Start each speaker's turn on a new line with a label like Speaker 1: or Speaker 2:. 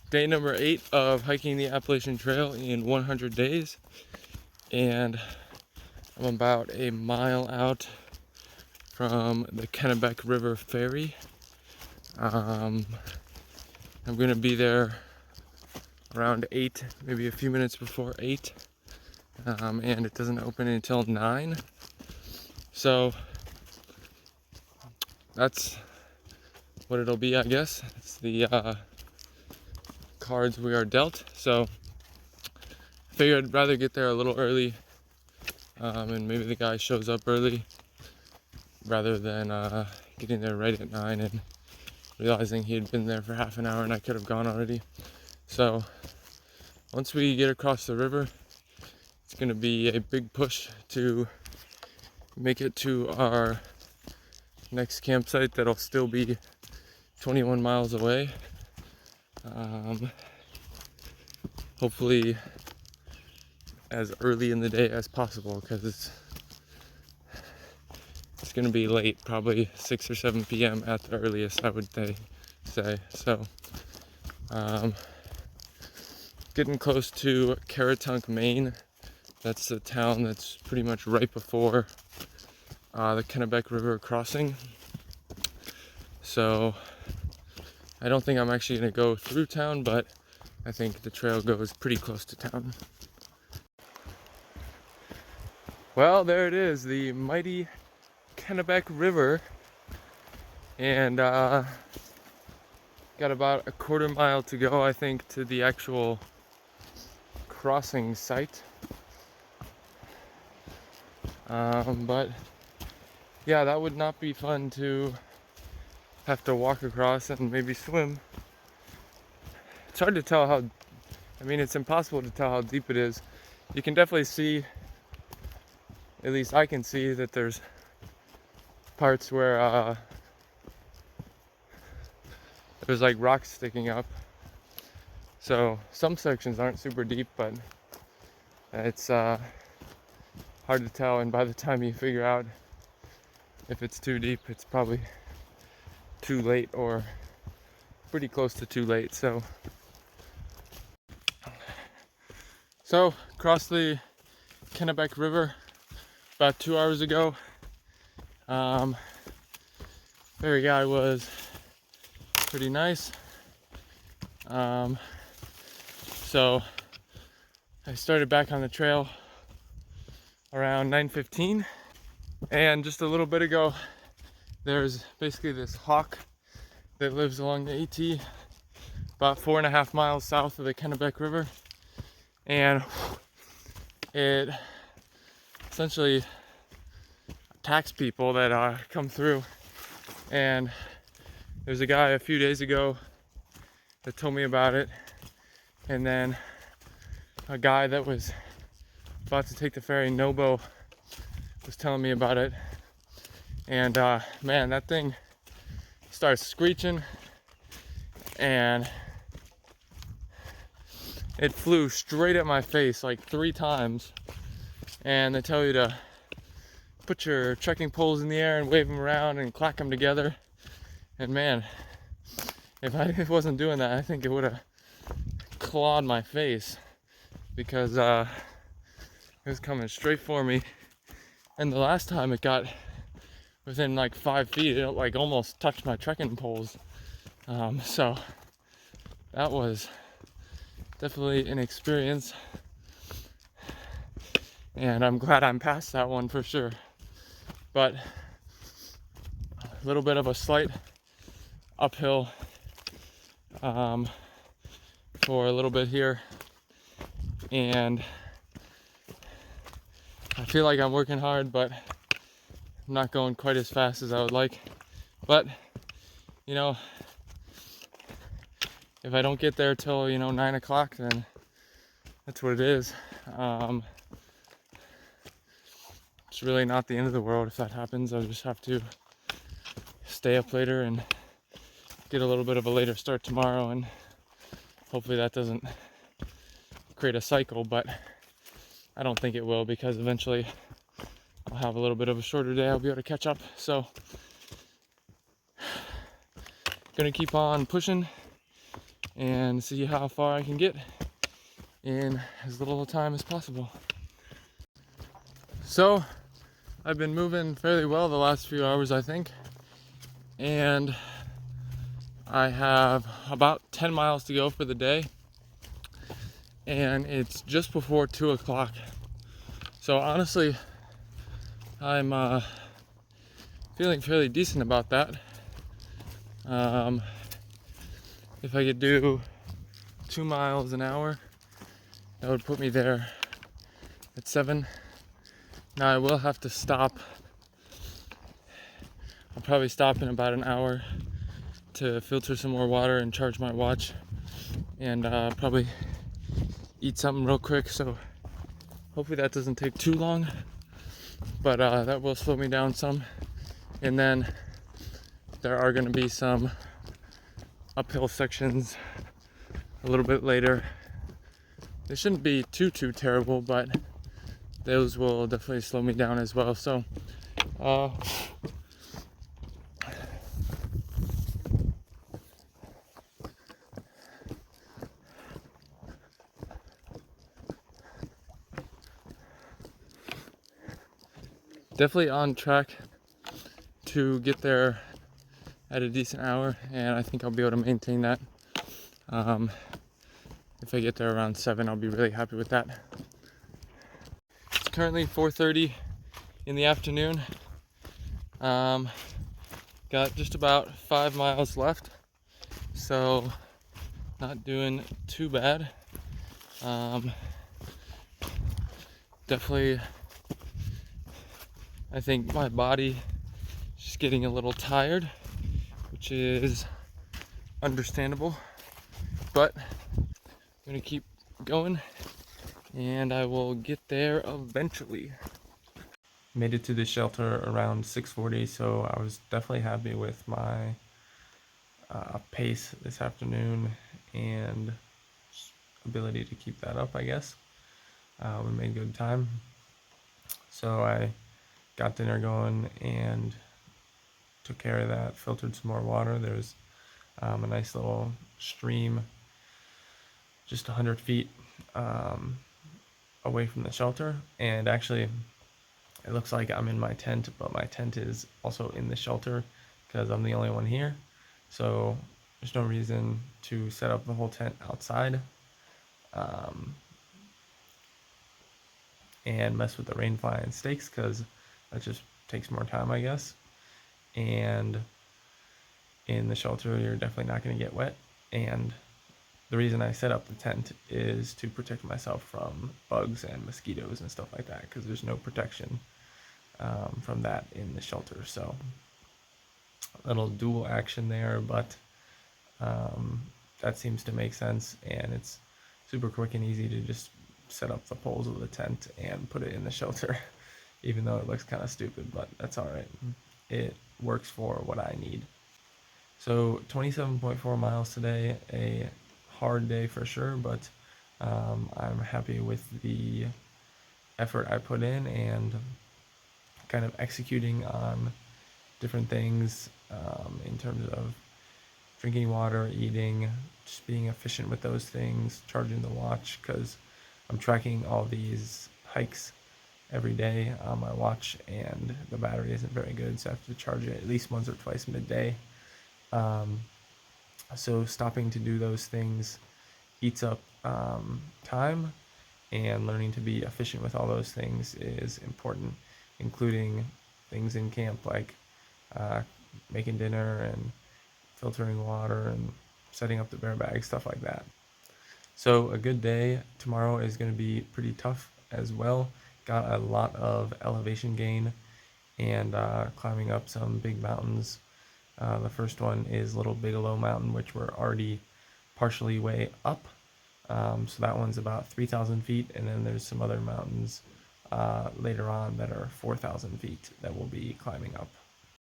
Speaker 1: day number 8 of hiking the Appalachian Trail in 100 days, and I'm about a mile out from the Kennebec River ferry. I'm gonna be there around 8, maybe a few minutes before 8, and it doesn't open until 9. So that's what it'll be, I guess. It's the cards we are dealt. So I figured I'd rather get there a little early, and maybe the guy shows up early rather than getting there right at 9 and realizing he had been there for half an hour and I could have gone already. So once we get across the river, it's going to be a big push to make it to our next campsite that'll still be 21 miles away. Hopefully as early in the day as possible, because it's going to be late, probably 6 or 7 p.m. at the earliest, I would say. So getting close to Kennebec, Maine. That's the town that's pretty much right before the Kennebec River crossing. So I don't think I'm actually going to go through town, but I think the trail goes pretty close to town. Well, there it is, the mighty Kennebec River, and got about a quarter mile to go, I think, to the actual crossing site. But yeah, that would not be fun to have to walk across and maybe swim. It's hard to tell how, it's impossible to tell how deep it is. You can definitely see, at least I can see, that there's parts where there's like rocks sticking up. So some sections aren't super deep, but it's hard to tell, and by the time you figure out if it's too deep, it's probably too late or pretty close to too late. So crossed the Kennebec River about 2 hours ago. Ferry guy was pretty nice. So I started back on the trail around 9:15, and just a little bit ago there's basically this hawk that lives along the AT about 4.5 miles south of the Kennebec River, and it essentially attacks people that come through. And there's a guy a few days ago that told me about it, and then a guy that was about to take the ferry, SOBO, was telling me about it. And man, that thing starts screeching, and it flew straight at my face like 3 times. And they tell you to put your trekking poles in the air and wave them around and clack them together. And man, if I wasn't doing that, I think it would have clawed my face, because it was coming straight for me. And the last time it got within like 5 feet, it like almost touched my trekking poles. So that was definitely an experience, and I'm glad I'm past that one for sure. But a little bit of a slight uphill for a little bit here, and I feel like I'm working hard, but I'm not going quite as fast as I would like. But if I don't get there till 9 o'clock, then that's what it is. It's really not the end of the world if that happens. I'll just have to stay up later and get a little bit of a later start tomorrow, and hopefully that doesn't create a cycle, but I don't think it will, because eventually I'll have a little bit of a shorter day. I'll be able to catch up. So gonna keep on pushing, and see how far I can get in as little time as possible. So I've been moving fairly well the last few hours, I think, and I have about 10 miles to go for the day, and it's just before 2 o'clock. So honestly, I'm feeling fairly decent about that. If I could do 2 miles an hour, that would put me there at 7. Now I will have to stop. I'll probably stop in about an hour to filter some more water and charge my watch, and probably eat something real quick. So hopefully that doesn't take too long, but that will slow me down some. And then there are going to be some uphill sections a little bit later. They shouldn't be too terrible, but those will definitely slow me down as well. So definitely on track to get there at a decent hour, and I think I'll be able to maintain that. If I get there around 7, I'll be really happy with that. It's currently 4:30 in the afternoon. Got just about 5 miles left, so not doing too bad. Definitely, I think my body is just getting a little tired, which is understandable, but I'm gonna keep going and I will get there eventually. Made it to the shelter around 6:40, so I was definitely happy with my pace this afternoon and ability to keep that up, I guess. We made good time. So I got dinner going and took care of that, filtered some more water. There's a nice little stream just 100 feet away from the shelter, and actually it looks like I'm in my tent, but my tent is also in the shelter because I'm the only one here. So there's no reason to set up the whole tent outside and mess with the rainfly and stakes, because that just takes more time, I guess. And in the shelter, you're definitely not going to get wet. And the reason I set up the tent is to protect myself from bugs and mosquitoes and stuff like that, because there's no protection from that in the shelter. So a little dual action there, but that seems to make sense, and it's super quick and easy to just set up the poles of the tent and put it in the shelter, even though it looks kind of stupid, but that's all right. It works for what I need. So 27.4 miles today, a hard day for sure, but I'm happy with the effort I put in and kind of executing on different things in terms of drinking water, eating, just being efficient with those things, charging the watch, because I'm tracking all these hikes every day on my watch, and the battery isn't very good, so I have to charge it at least once or twice midday. So stopping to do those things eats up time, and learning to be efficient with all those things is important, including things in camp like making dinner and filtering water and setting up the bear bag, stuff like that. So a good day tomorrow is going to be pretty tough as well. Got a lot of elevation gain and climbing up some big mountains. The first one is Little Bigelow Mountain, which we're already partially way up. So that one's about 3,000 feet, and then there's some other mountains later on that are 4,000 feet that we'll be climbing up.